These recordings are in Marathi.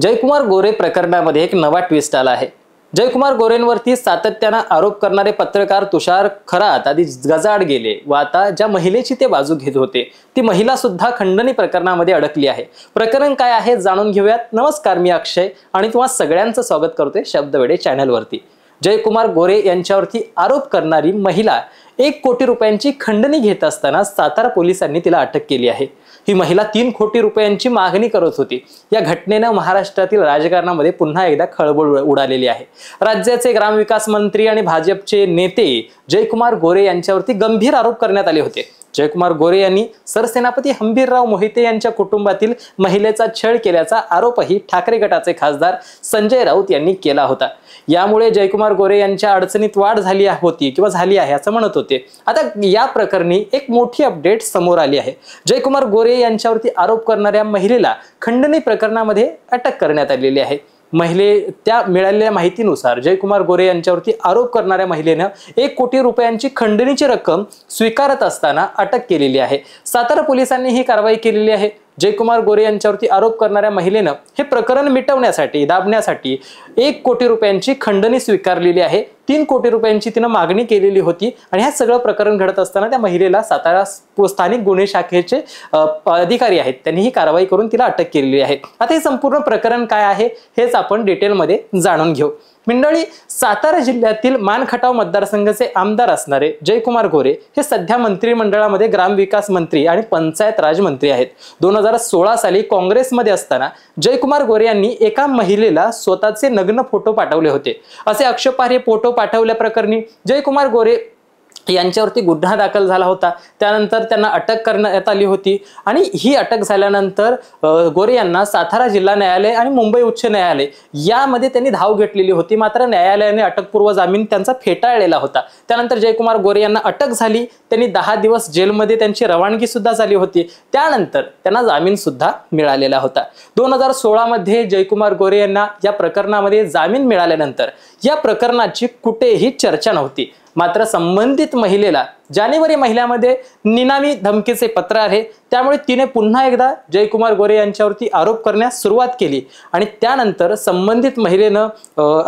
जयकुमार गोरे प्रकरणामध्ये एक नवा ट्विस्ट आला आहे। जयकुमार गोरेंवरती सातत्याने आरोप करणारे पत्रकार तुषार खरात आधी गजाआड गेले व आता ज्या महिलेची ते बाजू घेत होते ती महिला सुद्धा खंडणी प्रकरणामध्ये अडकली आहे। प्रकरण काय आहे जाणून घेऊयात। नमस्कार, मी अक्षय आणि तुम्हा सगळ्यांचं स्वागत करतोय शब्दवेडे चॅनलवरती। जयकुमार गोरे यांच्यावरती आरोप करणारी महिला 1 कोटी रुपयांची खंडणी घेत असताना सातारा पोलिसांनी तिला अटक केली आहे। ही महिला 3 कोटी रुपयांची मागणी करत होती। या घटनेने महाराष्ट्रातील राजकारणामध्ये पुन्हा एकदा खळबळ उडालेली आहे। राज्याचे ग्रामविकास मंत्री आणि भाजपचे नेते जयकुमार गोरे यांच्यावरती गंभीर आरोप करण्यात आले होते। जयकुमार गोरे यांनी सरसेनापती हंबीरराव मोहिते यांच्या कुटुंबातील महिलेचा छळ केल्याचा आरोपही ठाकरे गटाचे खासदार संजय राऊत यांनी केला होता। यामुळे जयकुमार गोरे यांच्या अडचणीत वाढ झाली होती किंवा झाली आहे असं म्हणत होते। आता या प्रकरणी एक मोठी अपडेट समोर आली आहे। जयकुमार गोरे यांच्यावरती आरोप करणाऱ्या महिलेला खंडणी प्रकरणामध्ये अटक करण्यात आलेली आहे। त्या मिळालेल्या माहितीनुसार जयकुमार गोरे यांच्यावरती आरोप करणाऱ्या महिलेने 1 कोटी रुपयांची खंडणीची रक्कम स्वीकारत असताना अटक केलेली आहे। सातारा पोलिसांनी ही कारवाई केलेली आहे। जयकुमार गोरे यांच्यावरती आरोप करणाऱ्या महिलेने हे प्रकरण मिटवण्यासाठी दाबण्यासाठी 1 कोटी रुपयांची खंडणी स्वीकारलेली आहे। 3 कोटी रुपयांची तिने मागणी केलेली होती आणि हे सगळं प्रकरण घडत असताना त्या महिलेला सातारा स्थानिक गुन्हे शाखेचे अधिकारी आहेत त्यांनी ही कारवाई करून तिला अटक केलेली आहे। आता हे संपूर्ण प्रकरण काय आहे हेच आपण डिटेलमध्ये जाणून घेऊ। मंडळी, सातारा जिल्ह्यातील मानखटाव मतदारसंघाचे आमदार असणारे जयकुमार गोरे हे सध्या मंत्रिमंडळामध्ये ग्रामविकास मंत्री आणि पंचायत राज मंत्री आहेत। 2016 साली काँग्रेसमध्ये असताना जयकुमार गोरे यांनी एका महिलेला स्वतःचे नग्न फोटो पाठवले होते। असे आक्षेपार्ह फोटो पाठवल्याप्रकरणी जयकुमार गोरे यांच्यावरती गुन्हा दाखल झाला होता। त्यानंतर त्यांना अटक करण्यात आली होती आणि ही अटक झाल्यानंतर गोरे यांना सातारा जिल्हा न्यायालय आणि मुंबई उच्च न्यायालय यामध्ये त्यांनी धाव घेतलेली होती। मात्र न्यायालयाने अटकपूर्व जामीन त्यांचा फेटाळलेला होता। त्यानंतर जयकुमार गोरे यांना अटक झाली, त्यांनी 10 दिवस जेलमध्ये त्यांची रवानगी सुद्धा झाली होती। त्यानंतर त्यांना जामीन सुद्धा मिळालेला होता। 2016 मध्ये जयकुमार गोरे यांना या प्रकरणामध्ये जामीन मिळाल्यानंतर या प्रकरणाची कुठेही चर्चा नव्हती। मात्र संबंधित महिलेला जानेवारी महिन्यामध्ये निनावी धमकीचे पत्र आहे। त्यामुळे तिने पुन्हा एकदा जयकुमार गोरे यांच्यावरती आरोप करण्यास सुरुवात केली आणि त्यानंतर संबंधित महिलेनं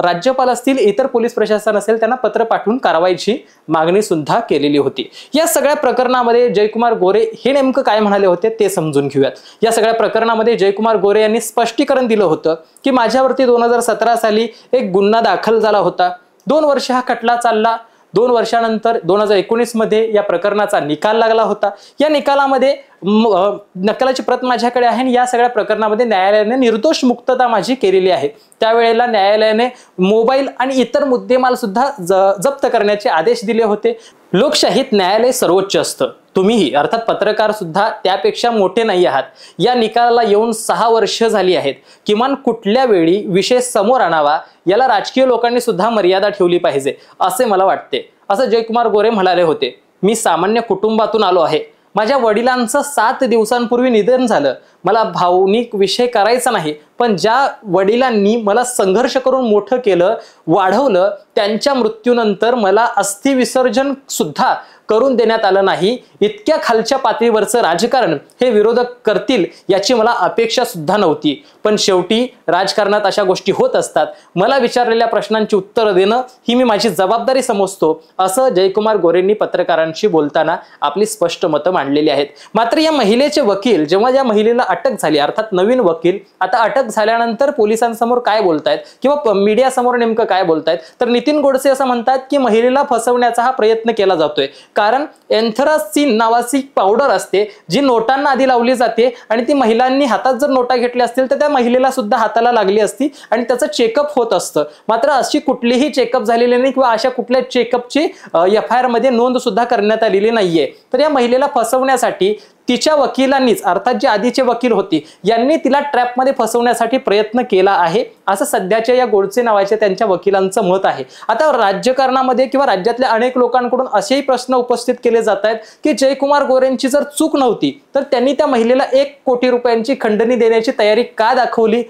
राज्यपाल असतील इतर पोलीस प्रशासन असेल त्यांना पत्र पाठवून कारवाईची मागणी सुद्धा केलेली होती। या सगळ्या प्रकरणामध्ये जयकुमार गोरे हे नेमकं काय म्हणाले होते ते समजून घेऊयात। या सगळ्या प्रकरणामध्ये जयकुमार गोरे यांनी स्पष्टीकरण दिलं होतं की माझ्यावरती 2017 साली एक गुन्हा दाखल झाला होता। 2 वर्ष हा खटला चालला। 2 वर्षानंतर 2019 मध्ये या प्रकरणाचा निकाल लागला होता। या निकालामध्ये नकलाची प्रत माझ्याकडे आहे आणि या सगळ्या प्रकरणामध्ये न्यायालयाने निर्दोष मुक्तता माझी केलेली आहे। त्यावेळेला न्यायालयाने मोबाईल आणि इतर मुद्देमाल सुद्धा जप्त करण्याचे आदेश दिले होते। लोकशाहीत न्यायालय सर्वोच्च असतं। तुम्हीही अर्थात पत्रकार सुद्धा त्यापेक्षा मोठे नाही आहात। या निकालाला येऊन 6 वर्ष झाली आहेत। किमान कुठल्या वेळी विषय समोर आणावा याला राजकीय लोकांनी सुद्धा मर्यादा ठेवली पाहिजे असे मला वाटते, असं जयकुमार गोरे म्हणाले होते। मी सामान्य कुटुंबातून आलो आहे। माझ्या वडिलांचं 7 दिवसांपूर्वी निधन झालं। मला भावनिक विषय करायचा नाही, पण ज्या वडिलांनी मला संघर्ष करून मोठं केलं, वाढवलं, त्यांच्या मृत्यूनंतर मला अस्थि विसर्जन सुद्धा करून देण्यात आलं नाही। इतक्या खालच्या पातळीवरचं राजकारण हे विरोधक करतील याची मला अपेक्षा सुद्धा नव्हती, पण शेवटी राजकारणात अशा गोष्टी होत असतात। मला विचारलेल्या प्रश्नांची उत्तरं देणं ही मी माझी जबाबदारी समजतो, असं जयकुमार गोरेंनी पत्रकारांशी बोलताना आपली स्पष्ट मतं मांडलेली आहेत। मात्र या महिलेचे वकील जेव्हा या महिलेला अटक झाली, अर्थात नवीन वकील आता अटक झाल्यानंतर पोलिसांसमोर काय बोलतायत किंवा मीडिया समोर नेमकं काय बोलतायत, तर नितीन गोडसे असं म्हणतात की महिलेला फसवण्याचा हा प्रयत्न केला जातोय। कारण एन्थ्रासिन नावाची पावडर असते जी नोटांना आधी लावली जाते आणि ती महिलांनी हातात जर नोटा घेतल्या असतील तर त्या महिलेला सुद्धा हाताला लागली असती आणि त्याचं चेकअप होत असतं। मात्र अशी कुठलीही चेकअप झालेली नाही किंवा अशा कुठल्या चेकअपची FIR मध्ये नोंद सुद्धा करण्यात आलेली नाहीये। तर या महिलेला फसवण्यासाठी तिच्या वकिलांनीच अर्थात जे आधीचे वकील होती यांनी तिला ट्रॅपमध्ये फसवण्यासाठी प्रयत्न केला आहे, असं सध्याच्या या गोडसे नावाच्या त्यांच्या वकिलांचं मत आहे। आता राजकारणामध्ये किंवा राज्यातल्या अनेक लोकांकडून असेही प्रश्न उपस्थित केले जात आहेत की जयकुमार गोरेंची जर चूक नव्हती तर त्यांनी त्या महिलेला 1 कोटी रुपयांची खंडणी देण्याची तयारी का दाखवली।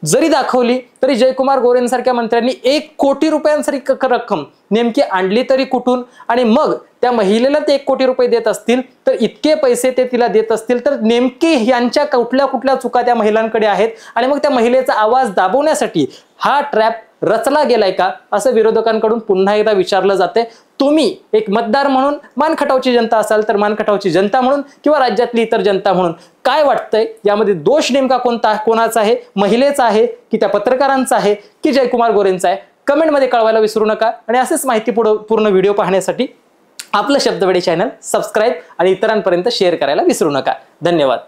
जरी दाखवली तरी जयकुमार गोरेंसारख्या मंत्र्यांनी 1 कोटी रुपयांसारखी रक्कम नेमकी आणली तरी कुठून, आणि मग त्या महिलेला ते 1 कोटी रुपये देत असतील तर इतके पैसे ते तिला देत असतील तर नेमके यांच्या कुठल्या कुठल्या चुका त्या महिलांकडे आहेत, आणि मग त्या महिलेचा आवाज दाबवण्यासाठी हा ट्रॅप रचला गेलाय का, असं विरोधकांकडून पुन्हा एकदा विचारलं जाते। तुम्ही एक मतदार म्हणून, मानखटावची जनता असाल तर मानखटावची जनता म्हणून, किंवा राज्यातली इतर जनता म्हणून काय वाटतंय, यामध्ये दोष नेमका कोणाचा आहे, महिलेचा आहे की त्या पत्रकारांचा आहे की जयकुमार गोरेंचा आहे, कमेंटमध्ये कळवायला विसरू नका। आणि असेच माहितीपूर्ण व्हिडिओ पाहण्यासाठी आपलं शब्दवेडी चॅनल सबस्क्राईब आणि इतरांपर्यंत शेअर करायला विसरू नका। धन्यवाद।